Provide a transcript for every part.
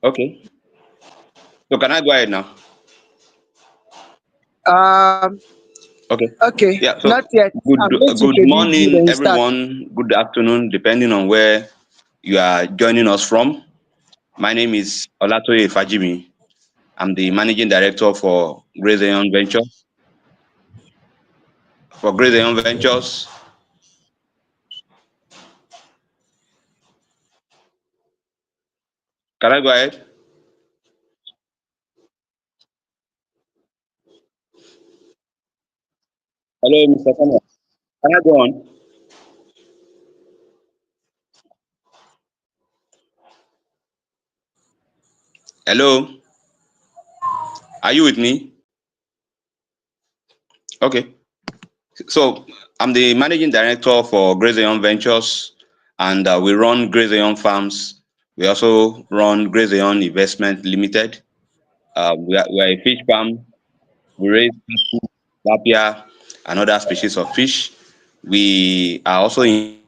Okay. So can I go ahead now? Um, Okay. okay, Yeah. So not yet. good I'm going to good introduce you, morning, then you start. everyone. Good afternoon, depending on where you are joining us from. My name is Olatoye Fajimi. I'm the managing director for Grace Young Ventures. For Grace Young Ventures, can I go ahead? Hello, Mr. Thomas. Can I go on? Hello, are you with me? Okay. So I'm the managing director for Grace Young Ventures, and we run Grace Young Farms. We also run Grace Young Investment Limited. We are a fish farm. We raise tilapia and other species of fish. We are also involved in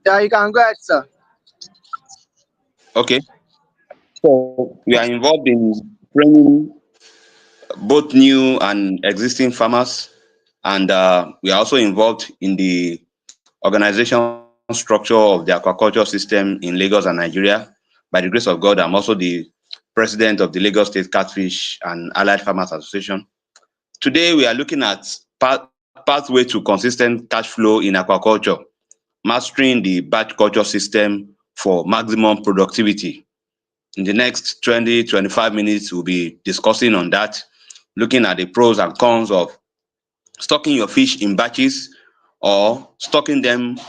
Yeah, you can go ahead, sir. okay. So we are involved in training both new and existing farmers, and we are also involved in the organization structure of the aquaculture system in Lagos and Nigeria. By the grace of God, I'm also the president of the Lagos State Catfish and Allied Farmers Association. Today, we are looking at pathway to consistent cash flow in aquaculture, mastering the batch culture system for maximum productivity. In the next 20-25 minutes, we'll be discussing on that, looking at the pros and cons of stocking your fish in batches or stocking them,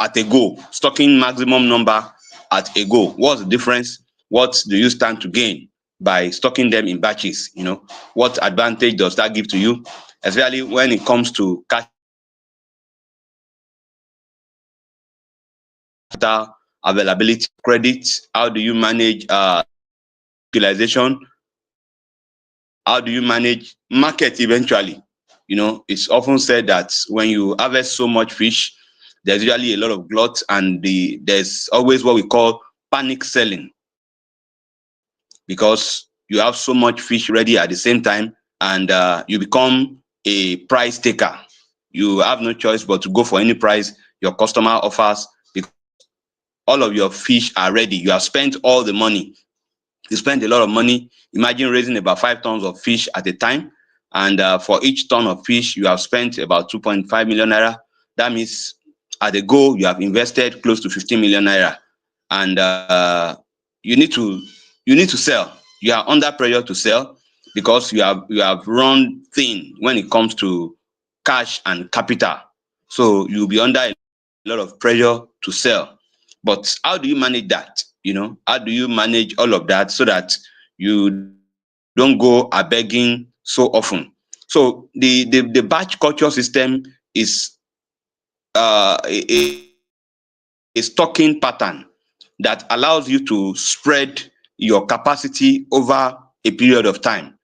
at a go, stocking maximum number at a go. What's the difference? What do you stand to gain by stocking them in batches? What advantage does that give to you, especially when it comes to capital availability, credit? How do you manage utilization? How do you manage market eventually? It's often said that when you harvest so much fish, there's usually a lot of glut, and there's always what we call panic selling, because you have so much fish ready at the same time, and you become a price taker. You have no choice but to go for any price your customer offers, because all of your fish are ready. You have spent all the money. You spend a lot of money. Imagine raising about 5 tons of fish at a time, and for each ton of fish you have spent about 2.5 million naira. That means at the go you have invested close to 15 million naira, and you need to you need to sell. You are under pressure to sell, because you have run thin when it comes to cash and capital. So you'll be under a lot of pressure to sell. But how do you manage that? How do you manage all of that so that you don't go a begging so often? So the batch culture system is a stocking pattern that allows you to spread your capacity over a period of time.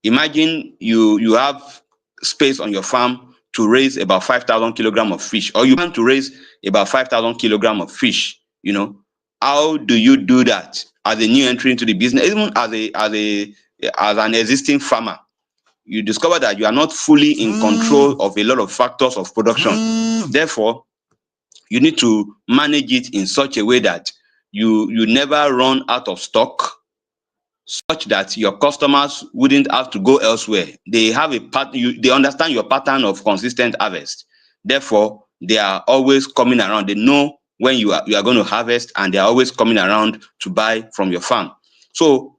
Imagine you have space on your farm to raise about 5,000 kilograms of fish, or you plan to raise about 5,000 kilograms of fish. How do you do that as a new entry into the business? Even as an existing farmer, you discover that you are not fully in control of a lot of factors of production. Therefore, you need to manage it in such a way that you never run out of stock, such that your customers wouldn't have to go elsewhere. They have they understand your pattern of consistent harvest. Therefore, they are always coming around. They know when you are going to harvest, and they are always coming around to buy from your farm. So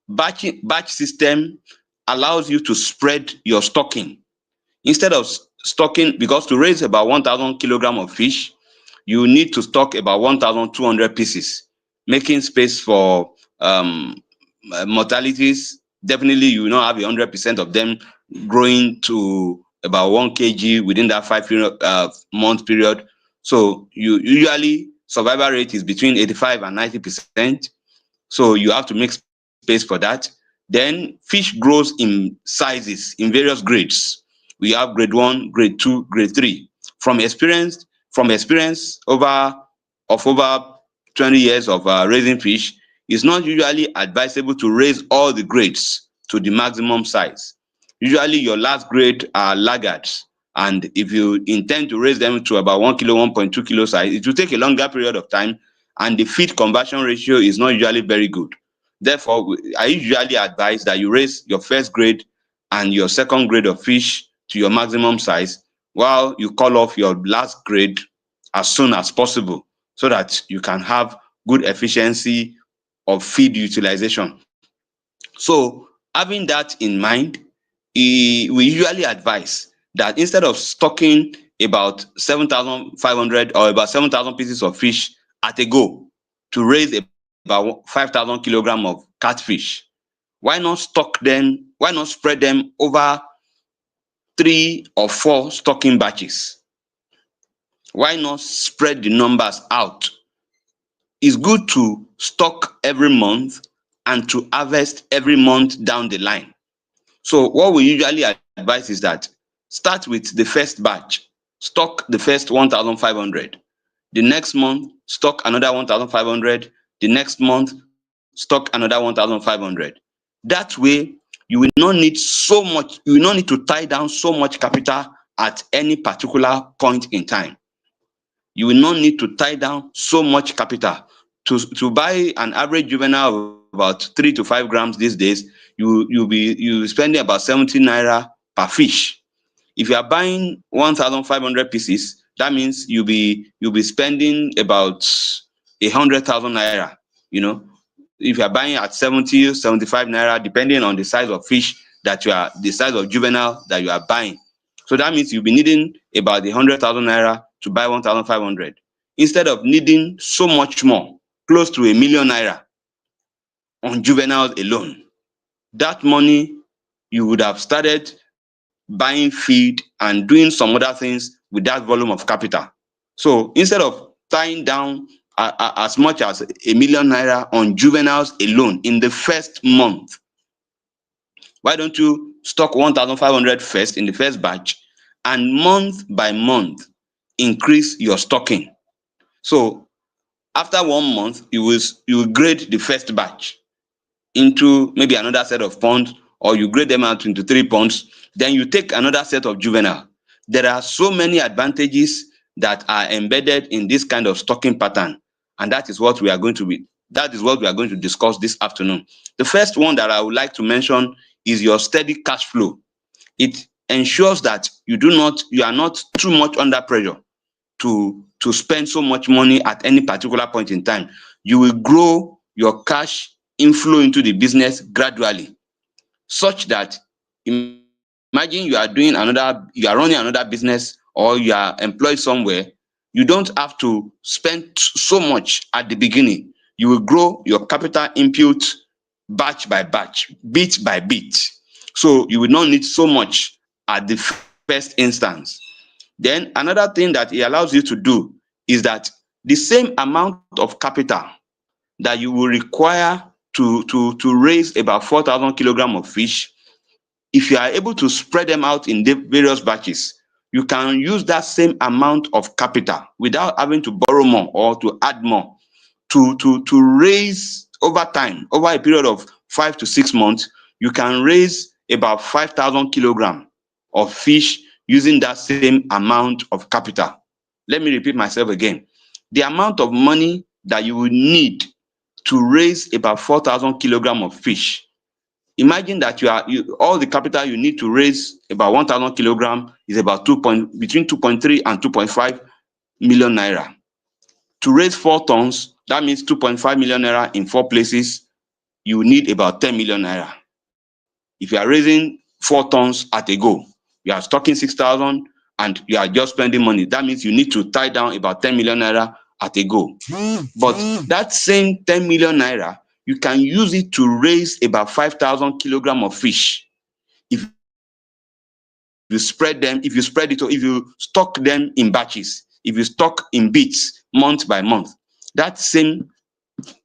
batch system allows you to spread your stocking. Instead of stocking, because to raise about 1,000 kilograms of fish, you need to stock about 1,200 pieces, making space for mortalities. Definitely, you will not have 100% of them growing to about 1 kg within that 5 month period. So you usually survival rate is between 85 and 90%. So you have to make space for that. Then fish grows in sizes, in various grades. We have grade 1, grade 2, grade 3. From experience over 20 years of raising fish, it's not usually advisable to raise all the grades to the maximum size. Usually your last grade are laggards, and if you intend to raise them to about 1 kilo, 1.2 kilo size, it will take a longer period of time, and the feed conversion ratio is not usually very good. Therefore, I usually advise that you raise your first grade and your second grade of fish to your maximum size, while you call off your last grade as soon as possible, so that you can have good efficiency of feed utilization. So having that in mind, we usually advise that instead of stocking about 7,500 or about 7,000 pieces of fish at a go to raise about 5,000 kilograms of catfish, why not spread them over 3 or 4 stocking batches? Why not spread the numbers out? It's good to stock every month and to harvest every month down the line. So what we usually advise is that start with the first batch, stock the first 1,500. The next month, stock another 1,500. The next month, stock another 1,500. That way, you will not need so much, you will not need to tie down so much capital at any particular point in time. You will not need to tie down so much capital. To buy an average juvenile of about 3 to 5 grams these days, you'll be spending about 70 naira per fish. If you are buying 1,500 pieces, that means you'll be spending about 100,000 naira. You know, if you are buying at 70, 75 naira, depending on the size of fish the size of juvenile that you are buying. So that means you'll be needing about 100,000 naira to buy 1,500, instead of needing so much more, close to 1,000,000 naira on juveniles alone. That money you would have started buying feed and doing some other things with that volume of capital. So instead of tying down as much as 1,000,000 naira on juveniles alone in the first month, why don't you stock 1,500 first in the first batch, and month by month increase your stocking? So after 1 month, you will grade the first batch into maybe another set of ponds, or you grade them out into 3 ponds. Then you take another set of juvenile. There are so many advantages that are embedded in this kind of stocking pattern, and that is what we are going to discuss this afternoon. The first one that I would like to mention is your steady cash flow. It ensures that you are not too much under pressure to spend so much money at any particular point in time. You will grow your cash inflow into the business gradually, such that, imagine you are running another business, or you are employed somewhere. You don't have to spend so much at the beginning. You will grow your capital input batch by batch, bit by bit. So you will not need so much at the first instance. Then another thing that it allows you to do is that the same amount of capital that you will require to raise about 4,000 kilograms of fish, if you are able to spread them out in the various batches, you can use that same amount of capital without having to borrow more or to add more to raise over time, over a period of 5 to 6 months. You can raise about 5,000 kilograms of fish using that same amount of capital. Let me repeat myself again. The amount of money that you will need to raise about 4,000 kilograms of fish. Imagine that all the capital you need to raise about 1,000 kilograms is about between 2.3 and 2.5 million naira. To raise 4 tons, that means 2.5 million naira in 4 places. You need about 10 million naira. If you are raising 4 tons at a go, you are stocking 6,000 and you are just spending money. That means you need to tie down about 10 million naira at a go. But that same 10 million naira, you can use it to raise about 5,000 kilograms of fish. If you spread them, if you stock them in batches, if you stock in bits month by month, that same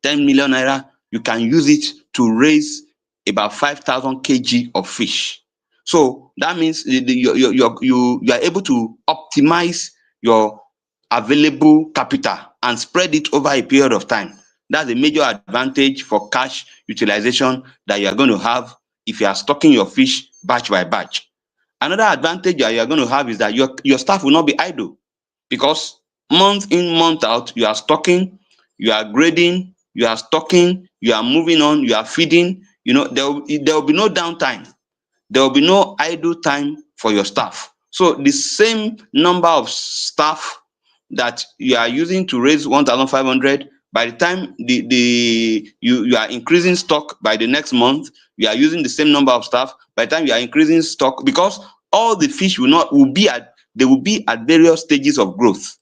10 million naira, you can use it to raise about 5,000 kg of fish. So that means you are able to optimize your available capital and spread it over a period of time. That's a major advantage for cash utilization that you are going to have if you are stocking your fish batch by batch. Another advantage that you are going to have is that your staff will not be idle, because month in, month out, you are stocking, you are grading, you are stocking, you are moving on, you are feeding. There will be no downtime. There will be no idle time for your staff. So the same number of staff that you are using to raise 1,500, by the time you are increasing stock by the next month, you are using the same number of staff. By the time you are increasing stock, because all the fish will be at various stages of growth.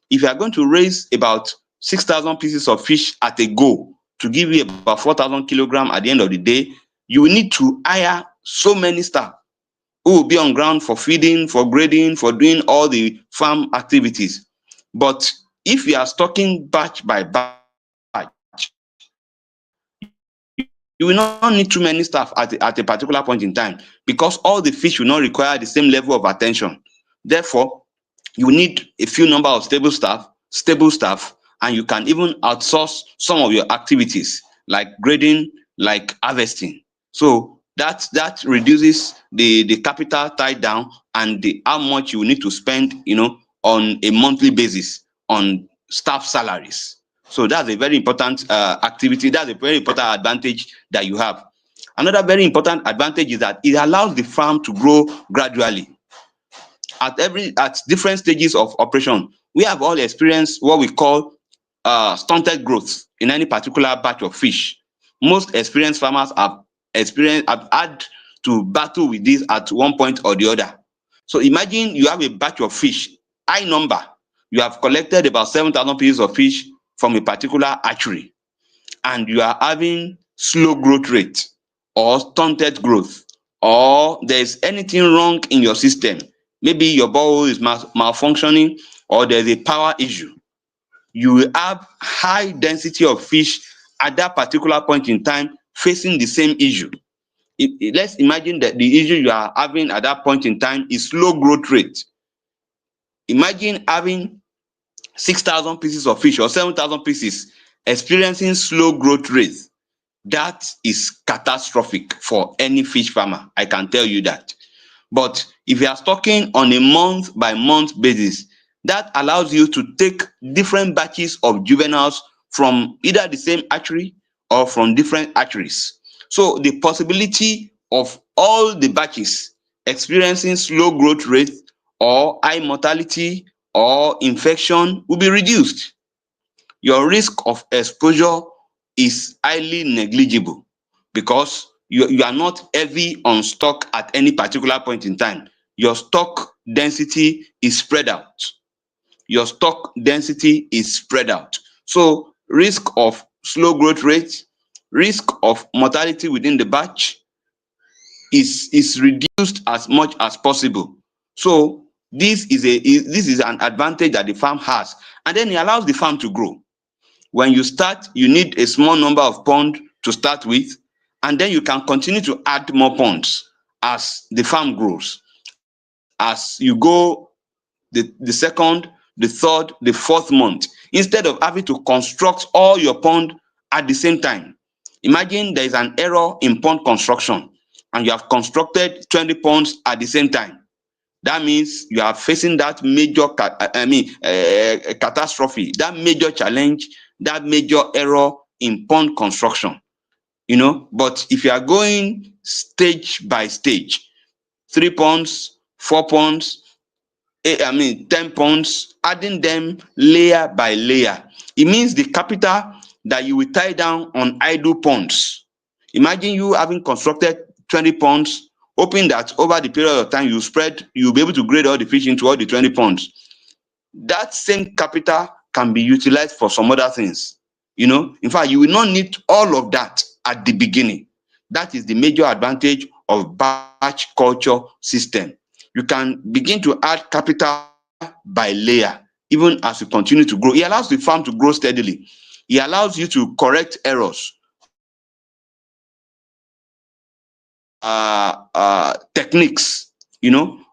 If you are going to raise about 6,000 pieces of fish at a go to give you about 4,000 kilograms at the end of the day, you will need to hire so many staff who will be on ground for feeding, for grading, for doing all the farm activities. But if you are stocking batch by batch, you will not need too many staff at a particular point in time, because all the fish will not require the same level of attention. Therefore, you need a few number of stable staff, and you can even outsource some of your activities like grading, like harvesting. So that reduces the capital tied down and how much you need to spend, on a monthly basis on staff salaries. So that's a very important activity. That's a very important advantage that you have. Another very important advantage is that it allows the farm to grow gradually at different stages of operation. We have all experienced what we call stunted growth in any particular batch of fish. Most experienced farmers have had to battle with this at one point or the other. So imagine you have a batch of fish, high number. You have collected about 7,000 pieces of fish from a particular hatchery, and you are having slow growth rate or stunted growth, or there's anything wrong in your system. Maybe your borehole is malfunctioning, or there's a power issue. You will have high density of fish at that particular point in time facing the same issue. Let's imagine that the issue you are having at that point in time is slow growth rate. Imagine having 6,000 pieces of fish or 7,000 pieces experiencing slow growth rate. That is catastrophic for any fish farmer, I can tell you that. But if you are stocking on a month by month basis, that allows you to take different batches of juveniles from either the same hatchery or from different hatcheries. So the possibility of all the batches experiencing slow growth rate or high mortality or infection will be reduced. Your risk of exposure is highly negligible, because you are not heavy on stock at any particular point in time. Your stock density is spread out. Your stock density is spread out. So risk of slow growth rate, risk of mortality within the batch is reduced as much as possible. So this is an advantage that the farm has, and then it allows the farm to grow. When you start, you need a small number of pond to start with, and then you can continue to add more ponds as the farm grows. As you go the second, the third, the fourth month, instead of having to construct all your pond at the same time. Imagine there is an error in pond construction and you have constructed 20 ponds at the same time. That means you are facing that major catastrophe, that major challenge, that major error in pond construction. But if you are going stage by stage, 3 ponds, 4 ponds, 10 ponds, adding them layer by layer, it means the capital that you will tie down on idle ponds. Imagine you having constructed 20 ponds, hoping that over the period of time you'll be able to grade all the fish into all the 20 ponds. That same capital can be utilized for some other things. In fact, you will not need all of that at the beginning. That is the major advantage of batch culture system. You can begin to add capital by layer, even as you continue to grow. It allows the farm to grow steadily. It allows you to correct errors, techniques,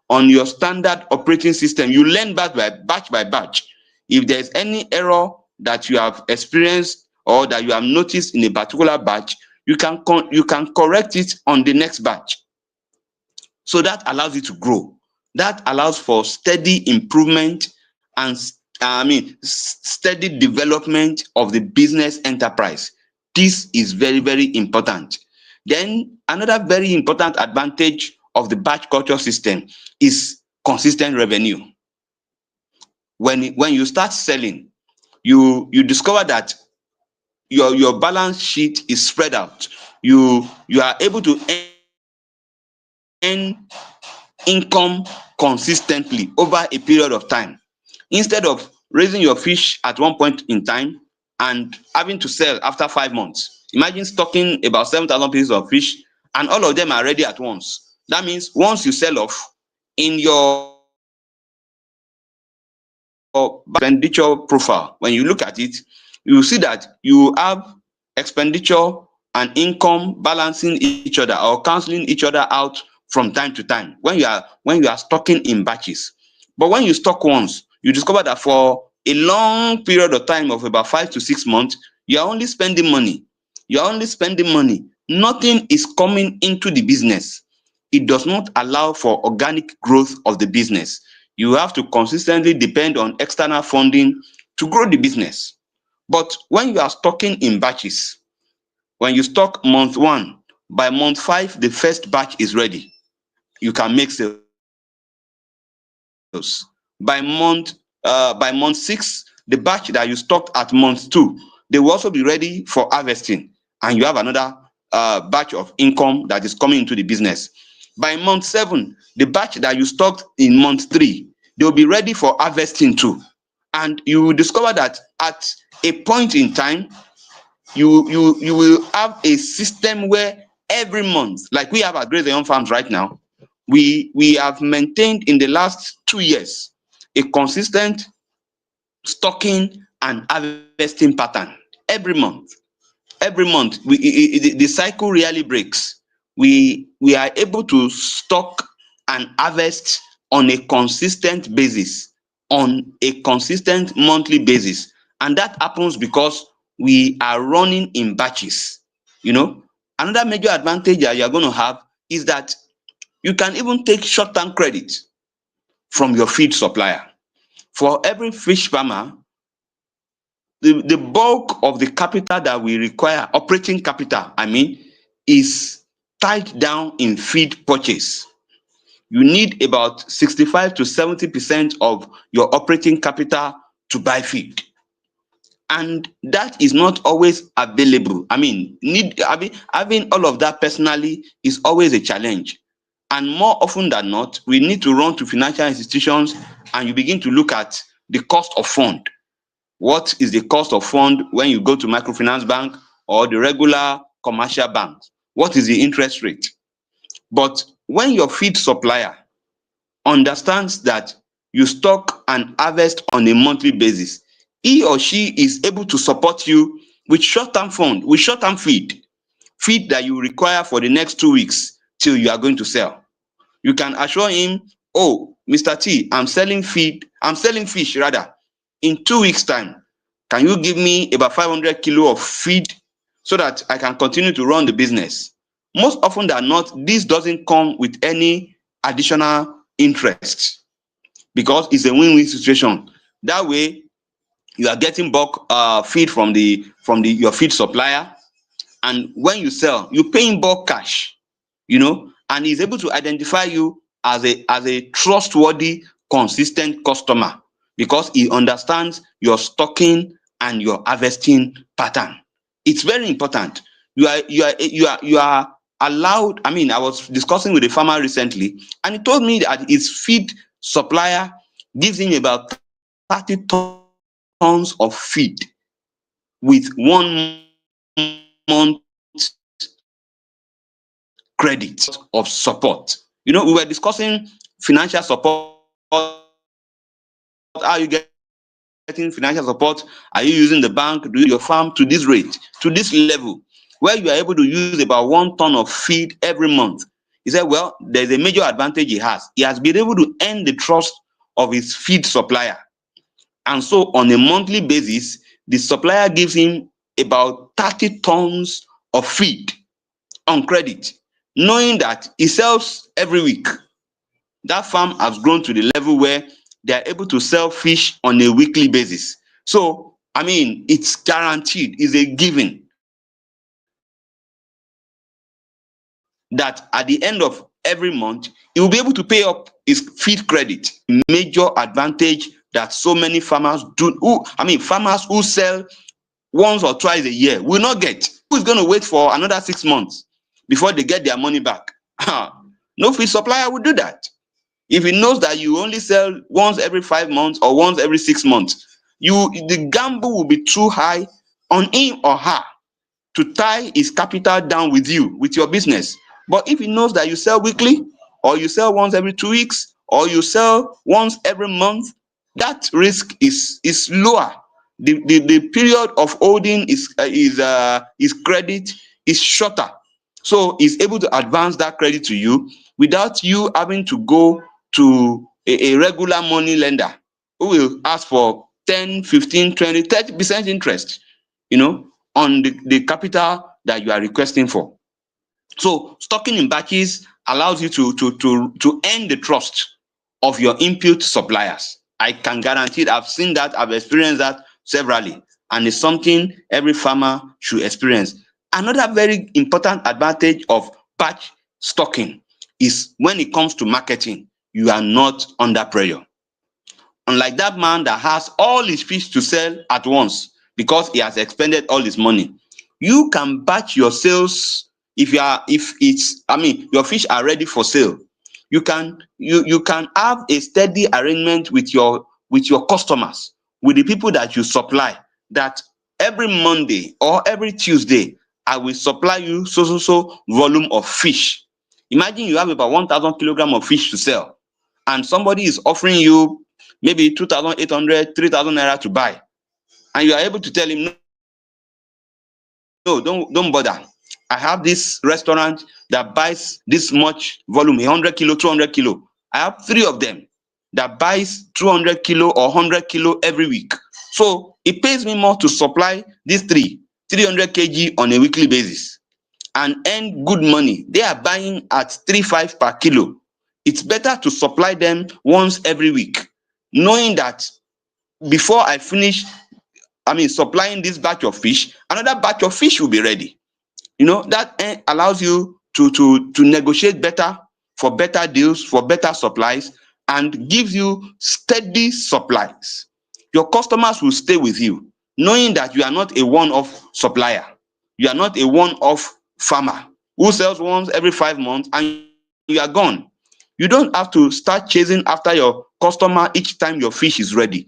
on your standard operating system. You learn batch by batch. If there's any error that you have experienced or that you have noticed in a particular batch, you can correct it on the next batch. So that allows you to grow. That allows for steady improvement and steady development of the business enterprise. This is very, very important. Then another very important advantage of the batch culture system is consistent revenue. When you start selling, you discover that your balance sheet is spread out. You are able to earn income consistently over a period of time, instead of raising your fish at one point in time and having to sell after 5 months. Imagine stocking about 7,000 pieces of fish and all of them are ready at once. That means once you sell off, in your expenditure profile, when you look at it, you see that you have expenditure and income balancing each other or cancelling each other out from time to time when you are stocking in batches. But when you stock once, you discover that for a long period of time of about 5 to 6 months, you are only spending money. Nothing is coming into the business. It does not allow for organic growth of the business. You have to consistently depend on external funding to grow the business. But when you are stocking in batches, when you stock month 1, by month 5, the first batch is ready. You can make sales. By month 6, the batch that you stocked at month 2, they will also be ready for harvesting, and you have another batch of income that is coming into the business. By month 7, the batch that you stocked in month 3, they will be ready for harvesting too. And you will discover that at a point in time, you will have a system where every month, like we have at Great Young Farms right now, we have maintained in the last 2 years a consistent stocking and harvesting pattern every month. The cycle really breaks. We are able to stock and harvest on a consistent basis, on a consistent monthly basis, and that happens because we are running in batches. Another major advantage that you are going to have is that you can even take short-term credit from your feed supplier. For every fish farmer, the bulk of the capital that we require, operating capital, is tied down in feed purchase. You need about 65 to 70% of your operating capital to buy feed. And that is not always available. Having all of that personally is always a challenge. And more often than not, we need to run to financial institutions and you begin to look at the cost of fund. What is the cost of fund when you go to microfinance bank or the regular commercial banks? What is the interest rate? But when your feed supplier understands that you stock and harvest on a monthly basis, he or she is able to support you with short-term fund, with short-term feed that you require for the next 2 weeks till you are going to sell. You can assure him, oh, Mr. T, I'm selling fish rather, in 2 weeks' time. Can you give me about 500 kilo of feed so that I can continue to run the business? Most often than not, this doesn't come with any additional interest because it's a win-win situation. That way, you are getting bulk feed from your feed supplier, and when you sell, you pay him bulk cash, and he's able to identify you as a trustworthy, consistent customer because he understands your stocking and your harvesting pattern. It's very important. You are allowed. I mean, I was discussing with a farmer recently, and he told me that his feed supplier gives him about 30 tons of feed with 1 month credit of support. We were discussing financial support. How are you getting financial support? Are you using the bank? Do your farm to this rate, to this level, where you are able to use about 1 ton of feed every month? He said, well, there's a major advantage he has. He has been able to earn the trust of his feed supplier. And so on a monthly basis, the supplier gives him about 30 tons of feed on credit, knowing that he sells every week. That farm has grown to the level where they are able to sell fish on a weekly basis. So, I mean, it's guaranteed, it's a given that at the end of every month, he will be able to pay up his feed credit. Major advantage that so many farmers farmers who sell once or twice a year will not get. Who is going to wait for another 6 months before they get their money back? No feed supplier will do that. If he knows that you only sell once every 5 months or once every 6 months, the gamble will be too high on him or her to tie his capital down with you, with your business. But if he knows that you sell weekly, or you sell once every 2 weeks, or you sell once every month, that risk is lower. The period of holding his credit is shorter. So he's able to advance that credit to you without you having to go to a regular money lender who will ask for 10, 15, 20, 30% interest, on the capital that you are requesting for. So stocking in batches allows you to earn the trust of your input suppliers. I can guarantee it. I've seen that, I've experienced that severally, and it's something every farmer should experience. Another very important advantage of batch stocking is when it comes to marketing, you are not under pressure. Unlike that man that has all his fish to sell at once because he has expended all his money, you can batch your sales. If your fish are ready for sale, you can have a steady arrangement with your customers, with the people that you supply, that every Monday or every Tuesday I will supply you so volume of fish. Imagine you have about 1,000 kilogram of fish to sell, and somebody is offering you maybe 2,800, 3,000 naira to buy, and you are able to tell him, no, don't bother. I have this restaurant that buys this much volume, 100 kilo, 200 kilo. I have 3 of them that buys 200 kilo or 100 kilo every week. So it pays me more to supply these 300 kg on a weekly basis and earn good money. They are buying at 3.5 per kilo. It's better to supply them once every week, knowing that before I finish, supplying this batch of fish, another batch of fish will be ready. That allows you to negotiate better, for better deals, for better supplies, and gives you steady supplies. Your customers will stay with you, knowing that you are not a one-off supplier. You are not a one-off farmer who sells once every 5 months and you are gone. You don't have to start chasing after your customer each time your fish is ready.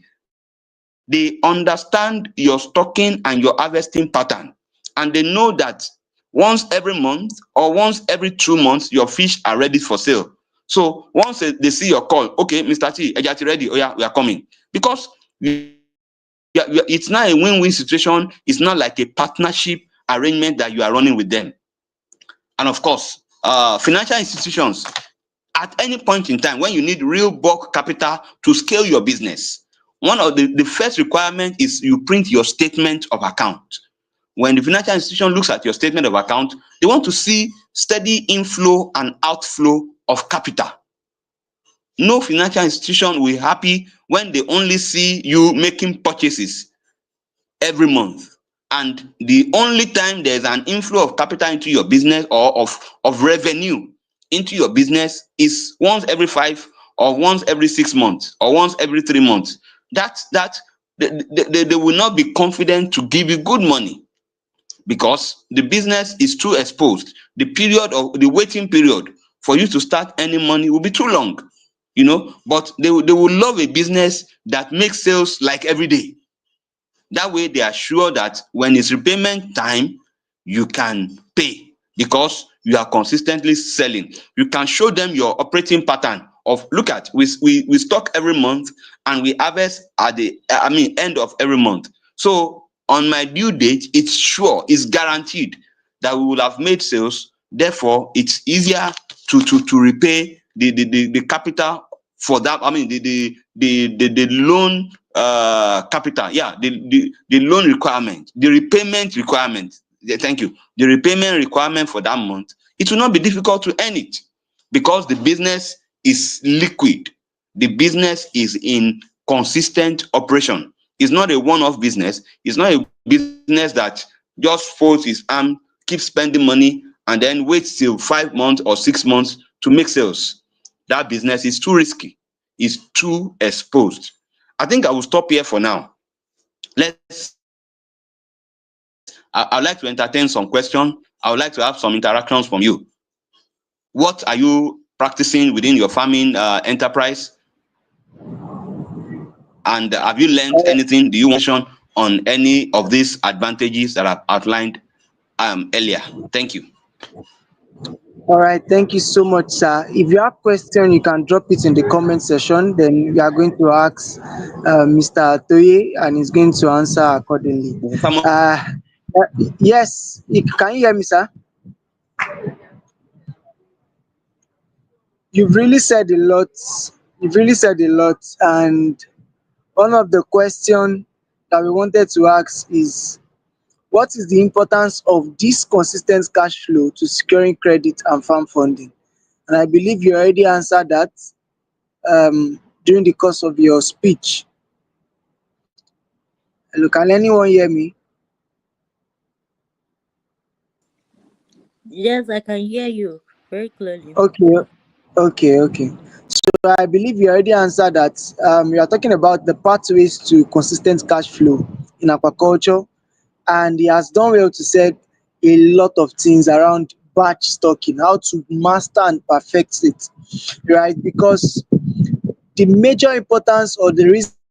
They understand your stocking and your harvesting pattern, and they know that once every month or once every 2 months your fish are ready for sale. So once they see your call, okay, Mr. T, Ejati ready, oh yeah, we are coming, because you are It's not a win-win situation. It's not like a partnership arrangement that you are running with them. And of course, financial institutions, at any point in time when you need real bulk capital to scale your business, one of the first requirement is you print your statement of account. When the financial institution looks at your statement of account, they want to see steady inflow and outflow of capital. No financial institution will be happy when they only see you making purchases every month, and the only time there's an inflow of capital into your business, or of revenue into your business, is once every 5, or once every 6 months, or once every 3 months. That they will not be confident to give you good money, because the business is too exposed. The waiting period for you to start earning money will be too long. But they will love a business that makes sales like every day. That way they are sure that when it's repayment time, you can pay, because you are consistently selling. You can show them your operating pattern of, look at, we stock every month, and we harvest at the end of every month. So on my due date, it's sure, it's guaranteed that we will have made sales. Therefore, it's easier to repay the capital for that. The loan capital, yeah, the loan requirement, the repayment requirement. Yeah, thank you. The repayment requirement for that month, it will not be difficult to earn it, because the business is liquid. The business is in consistent operation. It's not a one-off business. It's not a business that just folds its arm, keeps spending money, and then waits till 5 months or 6 months to make sales. That business is too risky. It's too exposed. I think I will stop here for now. I'd like to entertain some question. I would like to have some interactions from you. What are you practicing within your farming enterprise? And have you learned anything? Do you want to on any of these advantages that I've outlined earlier? Thank you. All right, thank you so much, sir. If you have question, you can drop it in the comment section. Then we are going to ask Mr. Toye, and he's going to answer accordingly. Uh, yes, can you hear me, sir? You've really said a lot. You've really said a lot, and one of the question that we wanted to ask is, what is the importance of this consistent cash flow to securing credit and farm funding? And I believe you already answered that during the course of your speech. Hello, can anyone hear me? Yes, I can hear you very clearly. Okay, okay. So I believe you already answered that. You are talking about the pathways to consistent cash flow in aquaculture, and he has done well to say a lot of things around batch stocking, how to master and perfect it, right? Because the major importance or the reason why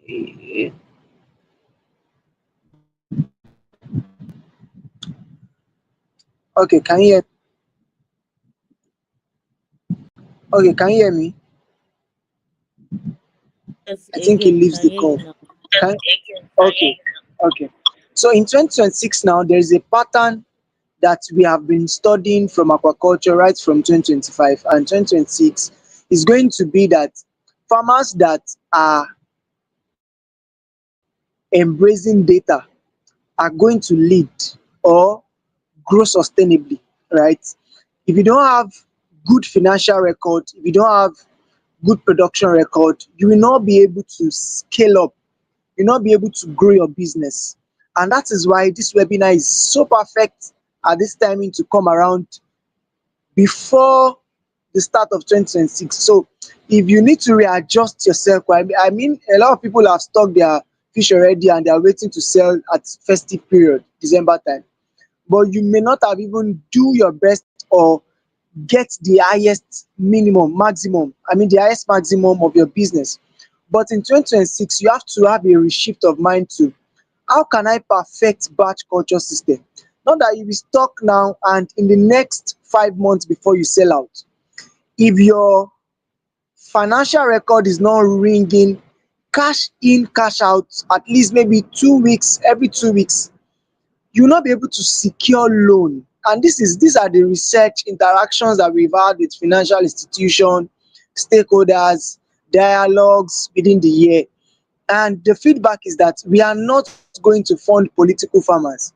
we need to have okay, can you hear okay, can you hear me? Yes, I think he again, leaves can the hear you call. now. Can okay, okay. So in 2026 now, there is a pattern that we have been studying from aquaculture right from 2025 and 2026 is going to be that farmers that are embracing data are going to lead or grow sustainably, right? If you don't have good financial record, if you don't have good production record, you will not be able to scale up, you'll not be able to grow your business. And that is why this webinar is so perfect at this timing to come around before the start of 2026. So if you need to readjust yourself, I mean, a lot of people have stocked their fish already and they are waiting to sell at festive period, December time. But you may not have even do your best or get the highest minimum, maximum, the highest maximum of your business. But in 2026, you have to have a reshift of mind to How can I perfect batch culture system? Not that you be stuck now and in the next 5 months before you sell out. If your financial record is not ringing, cash in, cash out, at least maybe 2 weeks, every 2 weeks, you will not be able to secure loan. And these are the research interactions that we've had with financial institution, stakeholders, dialogues within the year. And the feedback is that we are not going to fund political farmers.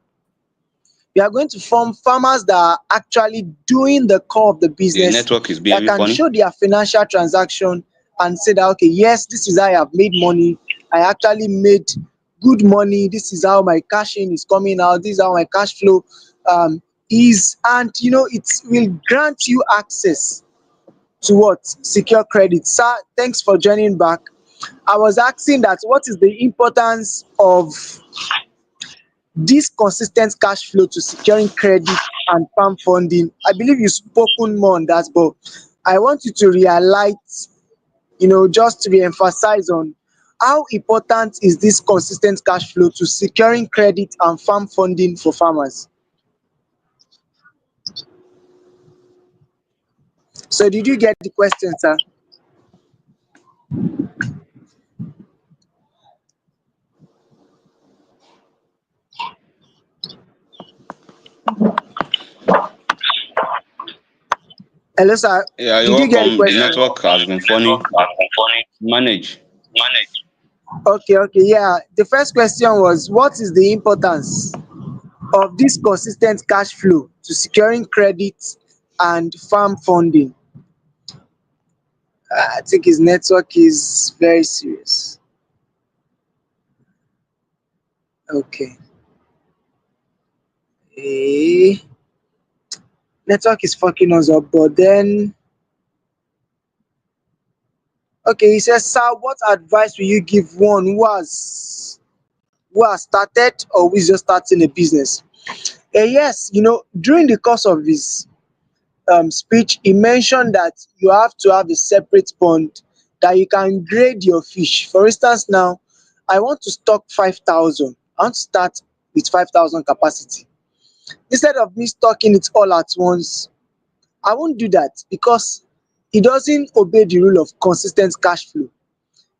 We are going to fund farmers that are actually doing the core of the The business, network is that behaving can funny. show their financial transaction and say that, okay, yes, this is how I have made money. I actually made good money. This is how my cash in is coming out. This is how my cash flow is. And it will grant you access to what? Secure credit. Sir, thanks for joining back. I was asking that what is the importance of this consistent cash flow to securing credit and farm funding? I believe you've spoken more on that, but I want you to realize, just to re-emphasize on how important is this consistent cash flow to securing credit and farm funding for farmers. So did you get the question, sir? Hello, sir. Yeah, you're Did you get the welcome. The question? network has been funny, but manage. Okay, yeah. The first question was, what is the importance of this consistent cash flow to securing credit and farm funding? I think his network is very serious. Okay. Eh, network is fucking us up, but then okay, he says, sir, what advice will you give one who has started or who is just starting a business? Yes, during the course of his speech, he mentioned that you have to have a separate pond that you can grade your fish. For instance, now I want to stock 5,000. I want to start with 5,000 capacity. Instead of me stocking it all at once, I won't do that because it doesn't obey the rule of consistent cash flow.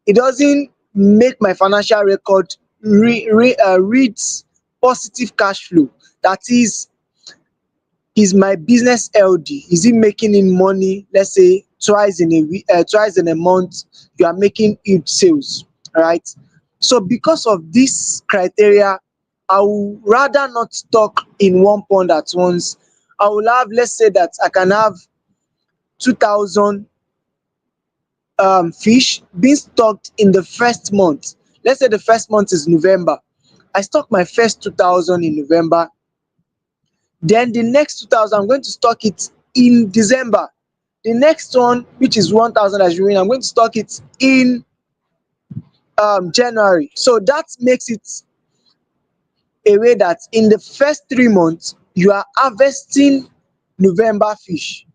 It doesn't make my financial record reads positive cash flow. That is my business healthy? Is it making in money? Let's say twice in a week, twice in a month, you are making huge sales, right? So because of this criteria, I will rather not stock in one pond at once. I will have, let's say that I can have 2,000 fish being stocked in the first month. Let's say the first month is November. I stock my first 2,000 in November. Then the next 2,000, I'm going to stock it in December. The next one, which is 1,000 as remaining, I'm going to stock it in January. So that makes it a way that in the first 3 months, you are harvesting November fish.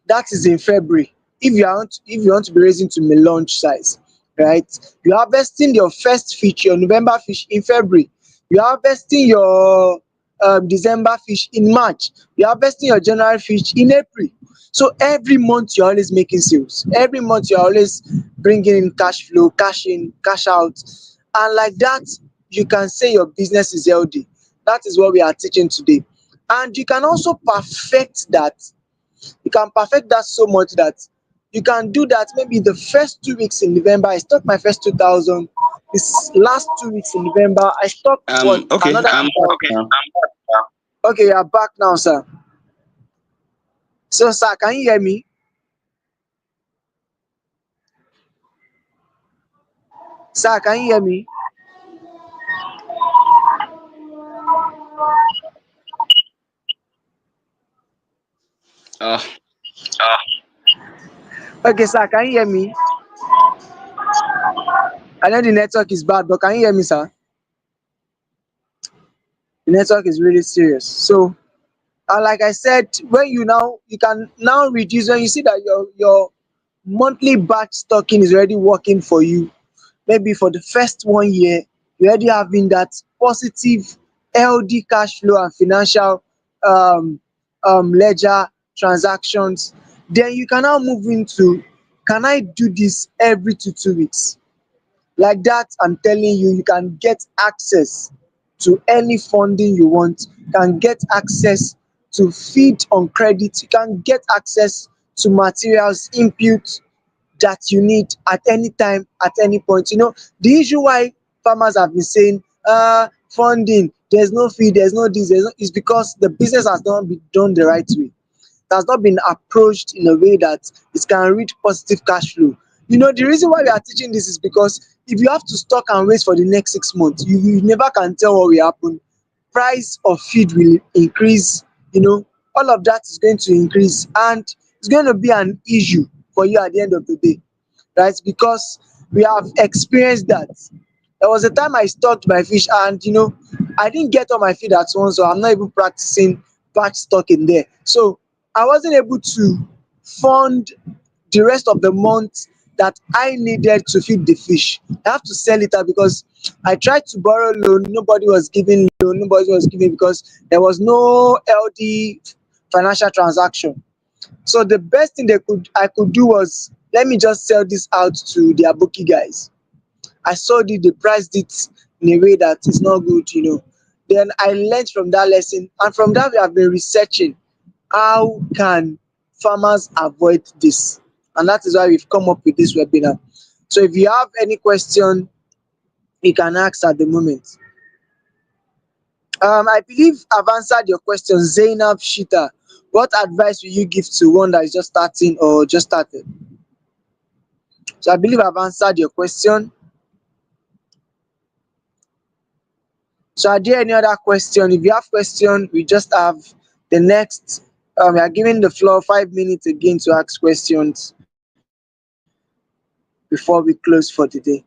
That is in February. If you want to be raising to melange size, right? You're harvesting your first fish, your November fish in February. You're harvesting your December fish in March. You're harvesting your January fish in April. So every month you're always making sales. Every month you're always bringing in cash flow, cash in, cash out, and like that, you can say your business is healthy. That is what we are teaching today. And you can also perfect that. You can perfect that so much that you can do that maybe the first 2 weeks in November. I stock my first 2,000. This last 2 weeks in November, I stock what Okay, another I'm 2,000. back now. Okay, you are back now, sir. So, sir, can you hear me? Sir, can you hear me? Uh, Okay, sir, can you hear me? I know the network is bad, but can you hear me, sir? The network is really serious. So, like I said, when you can now reduce when you see that your monthly batch stocking is already working for you, maybe for the first 1 year, you're already having that positive, healthy cash flow and financial um, ledger transactions. Then you can now move into, can I do this every 2 weeks? Like that, I'm telling you, you can get access to any funding you want, you can get access to feed on credit, you can get access to materials, input that you need at any time, at any point. The issue why farmers have been saying funding, there's no fee, there's no this, there's no, is because the business has not been done the right way. It has not been approached in a way that it can reach positive cash flow. The reason why we are teaching this is because if you have to stock and wait for the next 6 months, you never can tell what will happen. Price of feed will increase, all of that is going to increase, and it's going to be an issue for you at the end of the day, right? Because we have experienced that. There was a time I stocked my fish, and I didn't get all my feed at once, so I'm not even practicing batch stocking there. So I wasn't able to fund the rest of the month that I needed to feed the fish. I have to sell it out because I tried to borrow loan, nobody was giving loan, nobody was giving, because there was no LD financial transaction. So the best thing I could do was, let me just sell this out to the aboki guys. I sold it, they priced it in a way that is not good. Then I learned from that lesson, and from that we have been researching how can farmers avoid this, and that is why we've come up with this webinar. So if you have any question, you can ask at the moment. I believe I've answered your question, Zainab Shita. What advice will you give to one that is just starting or just started? So I believe I've answered your question. So are there any other question? If you have question, we just have the next. We are giving the floor 5 minutes again to ask questions before we close for today.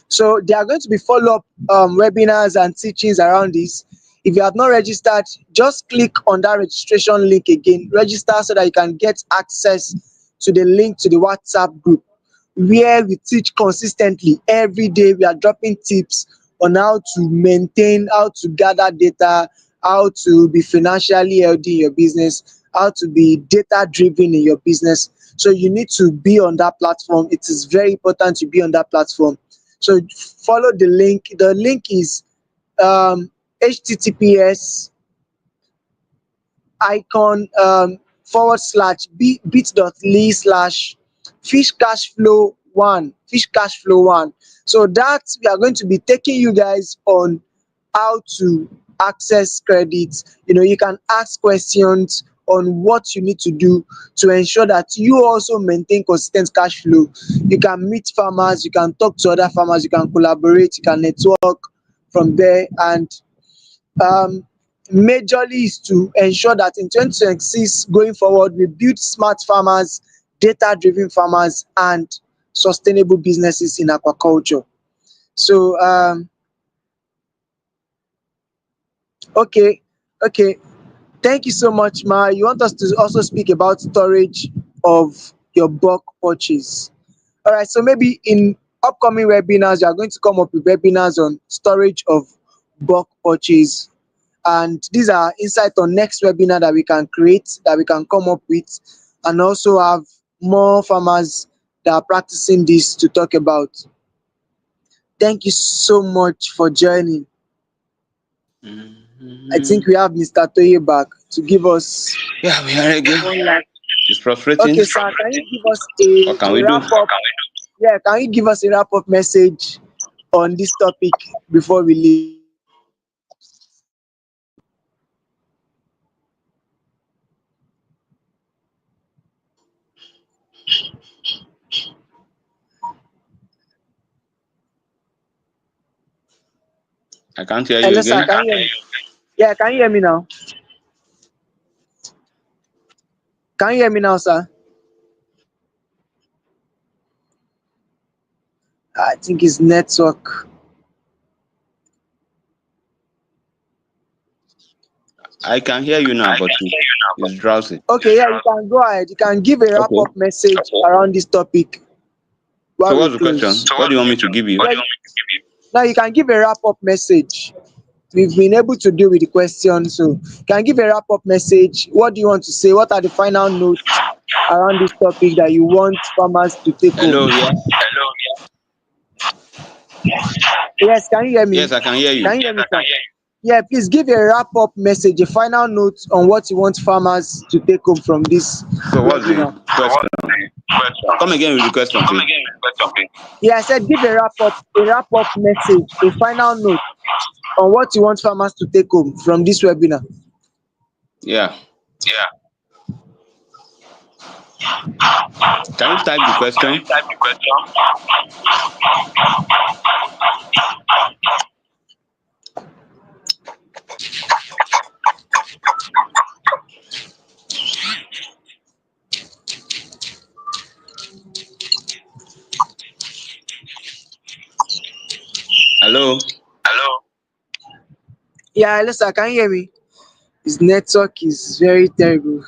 So there are going to be follow-up webinars and teachings around this. If you have not registered, just click on that registration link again. Register so that you can get access to the link to the WhatsApp group, where we teach consistently every day. We are dropping tips on how to maintain, how to gather data, how to be financially healthy in your business, how to be data driven in your business. So you need to be on that platform. It is very important to be on that platform. So follow the link. The link is https icon bit.ly/ fish cash flow one. So that we are going to be taking you guys on how to access credit. You can ask questions on what you need to do to ensure that you also maintain consistent cash flow. You can meet farmers, you can talk to other farmers, you can collaborate, you can network from there. And um, majorly is to ensure that in 2026 going forward, we build smart farmers, data driven farmers, and sustainable businesses in aquaculture. So okay, okay, thank you so much, Ma. You want us to also speak about storage of your bulk purchase. All right, so maybe in upcoming webinars, you are going to come up with webinars on storage of bulk purchase. And these are insights on next webinar that we can create, that we can come up with, and also have more farmers that are practicing this to talk about. Thank you so much for joining. I think we have Mr. Toye back to give us Yeah, we are again. one last. It's frustrating. Okay, sir, can you give us What can a we do? wrap up? Yeah, can you give us a wrap up message on this topic before we leave? I can't hear you Hello, sir, again. can you hear me? Yeah, can you hear me now? Can you hear me now, sir? I think it's network. I can hear you now, but it's drowsy. Okay, yeah, you can go ahead. You can give a wrap Okay. up message around this topic So while we what's the question? close. What do you want me to give you? Yeah, Now you can give a wrap up message. We've been able to deal with the question, so you can give a wrap up message. What do you want to say? What are the final notes around this topic that you want farmers to take home? Hello, yeah. Yes, can you hear me? Yes, I can hear you. Can you hear me, sir? Yeah, please give a wrap up message, a final note on what you want farmers to take home from this So what's the webinar. question? Come again with the question, please. Yeah, I said give a wrap up message, a final note on what you want farmers to take home from this webinar. Yeah. Can you type the question? Hello. Yeah, hello sir, can you hear me? His network is very terrible.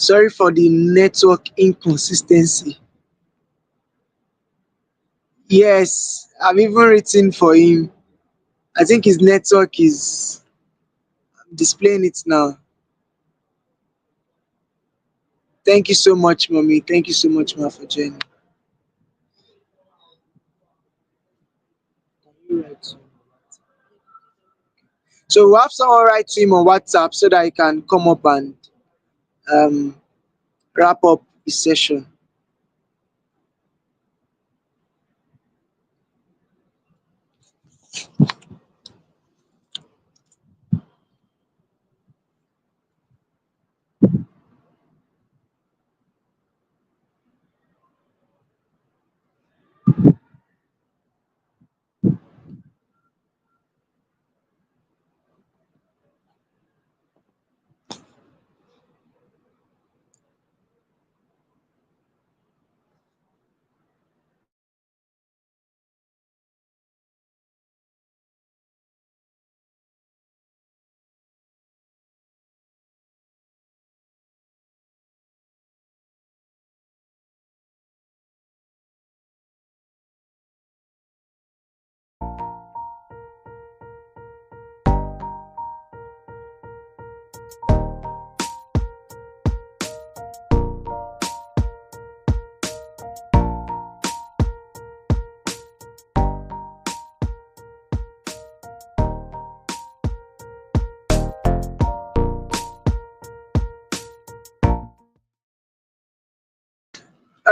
Sorry for the network inconsistency. Yes, I've even written for him. I think his network is displaying it now. Thank you so much, mommy. Thank you so much, ma, for joining. So we'll have someone write to him on WhatsApp so that he can come up and um, wrap up his session.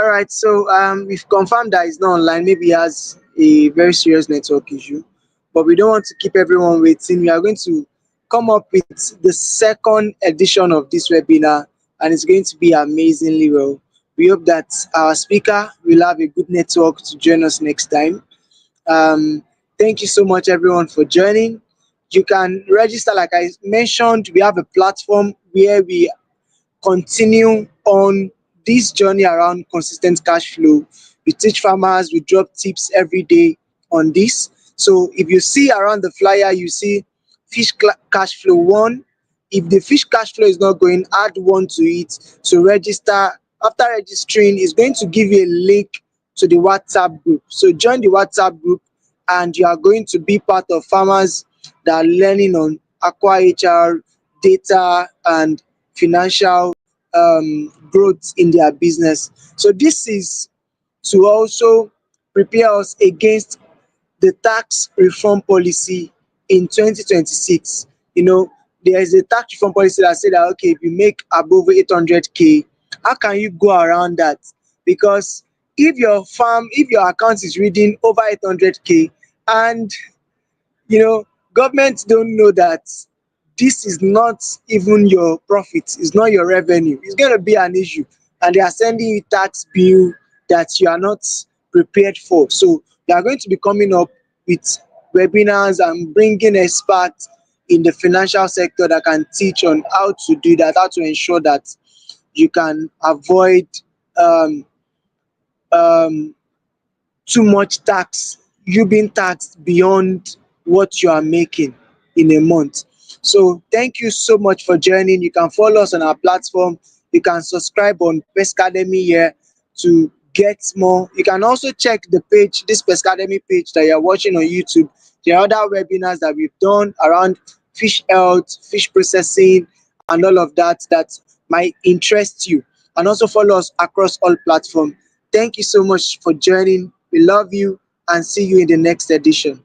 All right, so we've confirmed that he's not online. Maybe he has a very serious network issue, but we don't want to keep everyone waiting. We are going to come up with the second edition of this webinar, and it's going to be amazingly well. We hope that our speaker will have a good network to join us next time. Um, Thank you so much, everyone, for joining. You can register, like I mentioned. We have a platform where we continue on this journey around consistent cash flow. We teach farmers, we drop tips every day on this. So if you see around the flyer, you see cash flow one. If the fish cash flow is not going, add one to it. So register. After registering, it's going to give you a link to the WhatsApp group. So join the WhatsApp group and you are going to be part of farmers that are learning on Aquaculture, data and financial growth in their business. So this is to also prepare us against the tax reform policy in 2026. You know, there is a tax reform policy that said that okay, if you make above 800K, how can you go around that? Because if your account is reading over 800K and government don't know that this is not even your profit, it's not your revenue, it's going to be an issue, and they are sending you tax bill that you are not prepared for. So they are going to be coming up with webinars and bringing experts in the financial sector that can teach on how to do that, how to ensure that you can avoid um, um, too much tax, you being taxed beyond what you are making in a month. So thank you so much for joining. You can follow us on our platform. You can subscribe on Pescademy here to get more. You can also check the page, this Pescademy page that you're watching on YouTube. There are other webinars that we've done around fish health, fish processing, and all of that that might interest you. And also follow us across all platforms. Thank you so much for joining. We love you and see you in the next edition.